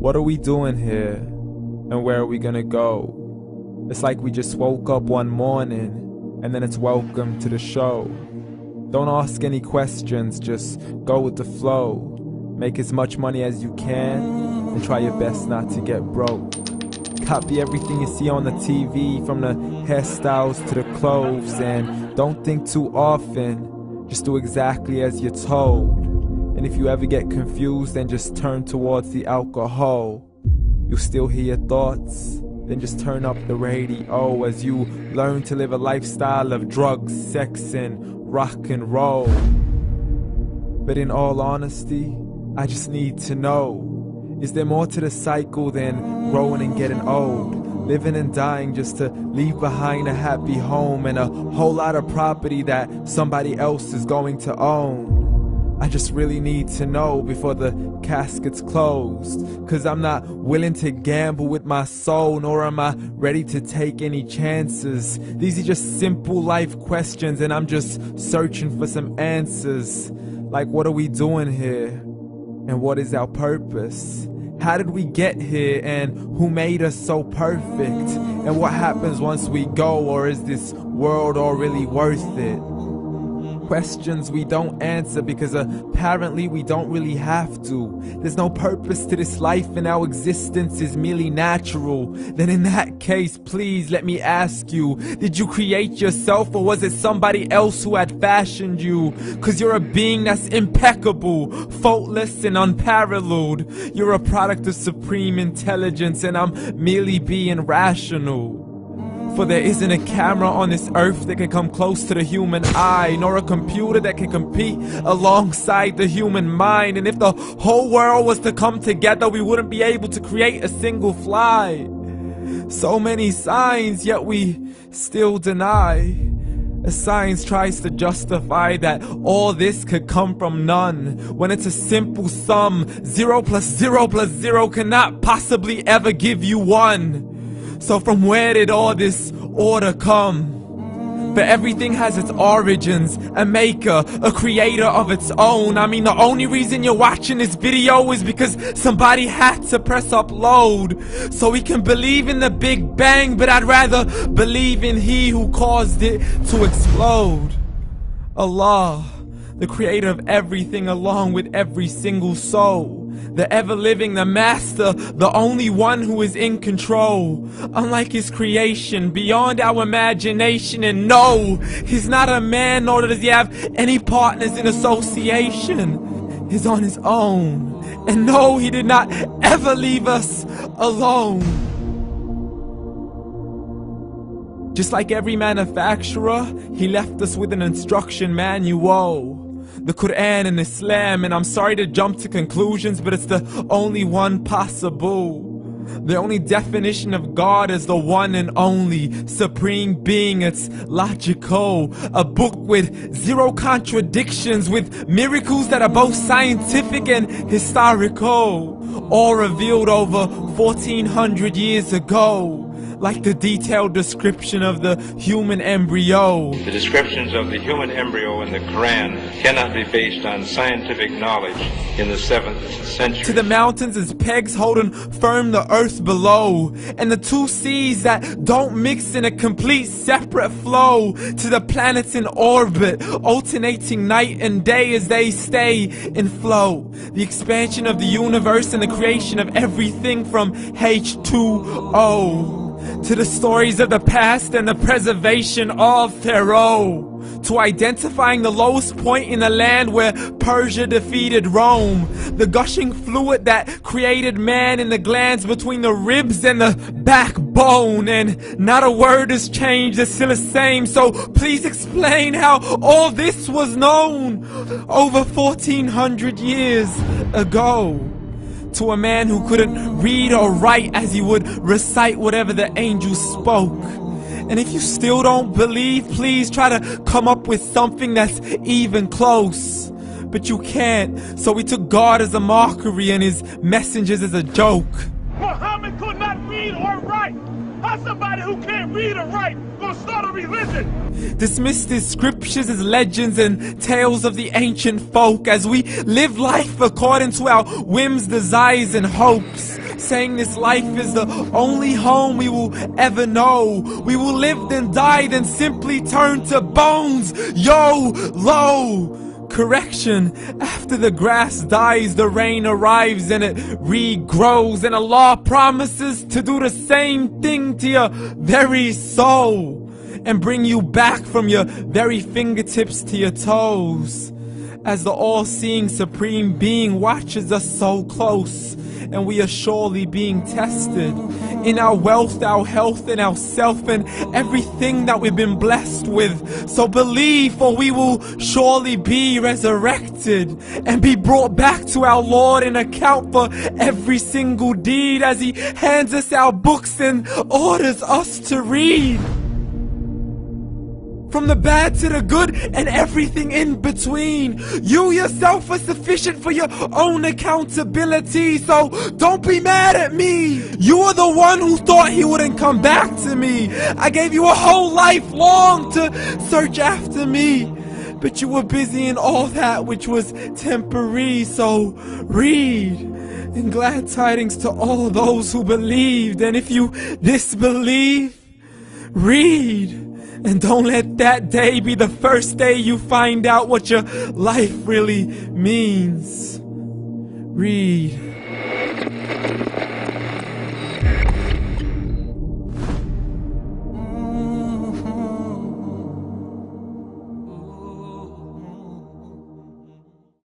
What are we doing here? And where are we gonna go? It's like we just woke up one morning and then it's welcome to the show. Don't ask any questions, just go with the flow. Make as much money as you can and try your best not to get broke. Copy everything you see on the TV, from the hairstyles to the clothes, and don't think too often, just do exactly as you're told. And if you ever get confused, then just turn towards the alcohol. You'll still hear your thoughts, then just turn up the radio as you learn to live a lifestyle of drugs, sex, and rock and roll. But in all honesty, I just need to know, is there more to the cycle than growing and getting old? Living and dying just to leave behind a happy home and a whole lot of property that somebody else is going to own. I just really need to know before the casket's closed, 'cause I'm not willing to gamble with my soul, nor am I ready to take any chances. These are just simple life questions and I'm just searching for some answers. Like, what are we doing here? And what is our purpose? How did we get here, and who made us so perfect? And what happens once we go, or is this world all really worth it? Questions we don't answer because apparently we don't really have to. There's no purpose to this life and our existence is merely natural. Then in that case, please let me ask you, did you create yourself, or was it somebody else who had fashioned you? 'Cause you're a being that's impeccable, faultless and unparalleled. You're a product of supreme intelligence and I'm merely being rational. For there isn't a camera on this earth that can come close to the human eye, nor a computer that can compete alongside the human mind. And if the whole world was to come together, we wouldn't be able to create a single fly. So many signs, yet we still deny. As science tries to justify that all this could come from none, when it's a simple sum. 0 plus 0 plus 0 cannot possibly ever give you 1. So from where did all this order come? But everything has its origins, a maker, a creator of its own. I mean, the only reason you're watching this video is because somebody had to press upload. So we can believe in the Big Bang, but I'd rather believe in He who caused it to explode. Allah, the creator of everything along with every single soul. The ever-living, the master, the only one who is in control. Unlike his creation, beyond our imagination. And no, he's not a man, nor does he have any partners in association. He's on his own. And no, he did not ever leave us alone. Just like every manufacturer, he left us with an instruction manual. The Quran and Islam, and I'm sorry to jump to conclusions, but it's the only one possible. The only definition of God is the one and only supreme being. It's logical, a book with 0 contradictions, with miracles that are both scientific and historical, all revealed over 1400 years ago. Like the detailed description of the human embryo. The descriptions of the human embryo in the Quran cannot be based on scientific knowledge in the 7th century. To the mountains as pegs holding firm the earth below, and the 2 seas that don't mix in a complete separate flow. To the planets in orbit, alternating night and day as they stay in flow. The expansion of the universe and the creation of everything from H2O. To the stories of the past and the preservation of Pharaoh. To identifying the lowest point in the land where Persia defeated Rome. The gushing fluid that created man in the glands between the ribs and the backbone. And not a word has changed, it's still the same. So please explain how all this was known over 1400 years ago. To a man who couldn't read or write, as he would recite whatever the angels spoke. And if you still don't believe, please try to come up with something that's even close. But you can't, so we took God as a mockery and his messengers as a joke. Muhammad could not read or write. How somebody who can't read or write gonna start a religion? Dismissed his scriptures as legends and tales of the ancient folk, as we live life according to our whims, desires, and hopes. saying this life is the only home we will ever know. We will live then die, then simply turn to bones. YOLO! Correction, after the grass dies, the rain arrives and it regrows, and Allah promises to do the same thing to your very soul and bring you back from your very fingertips to your toes, as the all-seeing supreme being watches us so close, and we are surely being tested in our wealth, our health, and our self, and everything that we've been blessed with. So believe, for we will surely be resurrected and be brought back to our Lord and account for every single deed, as He hands us our books and orders us to read. From the bad to the good and everything in between. You yourself are sufficient for your own accountability, so don't be mad at me. You are the one who thought He wouldn't come back to me. I gave you a whole life long to search after me, but you were busy in all that which was temporary. So read, and glad tidings to all those who believed. And if you disbelieve, read. And don't let that day be the first day you find out what your life really means. Read.